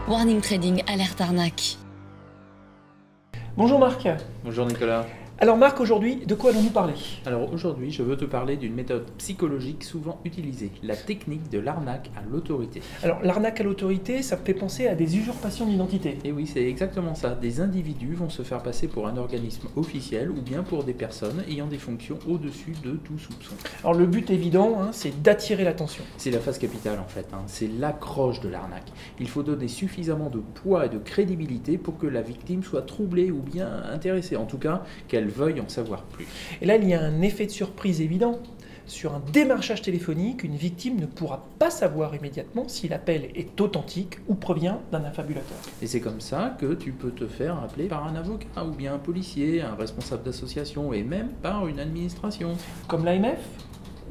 Warning Trading, alerte arnaque. Bonjour Marc. Bonjour Nicolas. Alors Marc, aujourd'hui, de quoi allons-nous parler? Alors aujourd'hui, je veux te parler d'une méthode psychologique souvent utilisée, la technique de l'arnaque à l'autorité. Alors l'arnaque à l'autorité, ça me fait penser à des usurpations d'identité. Et oui, c'est exactement ça. Des individus vont se faire passer pour un organisme officiel ou bien pour des personnes ayant des fonctions au-dessus de tout soupçon. Alors le but évident, c'est d'attirer l'attention. C'est la phase capitale en fait, c'est l'accroche de l'arnaque. Il faut donner suffisamment de poids et de crédibilité pour que la victime soit troublée ou bien intéressée, en tout cas qu'elle veuille en savoir plus. Et là, il y a un effet de surprise évident. Sur un démarchage téléphonique, une victime ne pourra pas savoir immédiatement si l'appel est authentique ou provient d'un affabulateur. Et c'est comme ça que tu peux te faire appeler par un avocat ou bien un policier, un responsable d'association et même par une administration. Comme l'AMF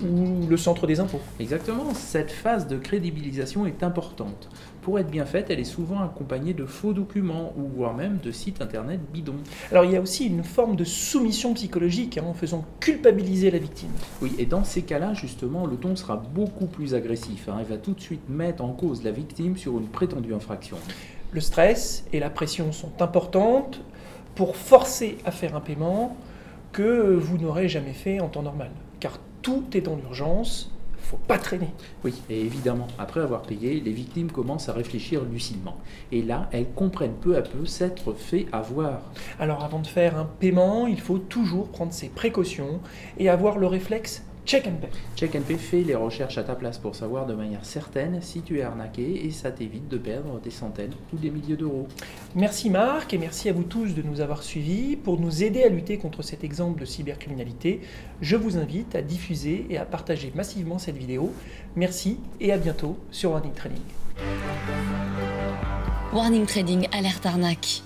ou le centre des impôts. Exactement, cette phase de crédibilisation est importante. Pour être bien faite, elle est souvent accompagnée de faux documents ou voire même de sites internet bidons. Alors il y a aussi une forme de soumission psychologique en faisant culpabiliser la victime. Oui, et dans ces cas-là, justement, le ton sera beaucoup plus agressif. Il va tout de suite mettre en cause la victime sur une prétendue infraction. Le stress et la pression sont importantes pour forcer à faire un paiement que vous n'aurez jamais fait en temps normal. Car tout est dans l'urgence, il ne faut pas traîner. Oui, et évidemment, après avoir payé, les victimes commencent à réfléchir lucidement. Et là, elles comprennent peu à peu s'être fait avoir. Alors avant de faire un paiement, il faut toujours prendre ses précautions et avoir le réflexe check and pay. Check and Pay fait les recherches à ta place pour savoir de manière certaine si tu es arnaqué et ça t'évite de perdre des centaines ou des milliers d'euros. Merci Marc et merci à vous tous de nous avoir suivis. Pour nous aider à lutter contre cet exemple de cybercriminalité, je vous invite à diffuser et à partager massivement cette vidéo. Merci et à bientôt sur Warning Trading. Warning Trading, alerte arnaque.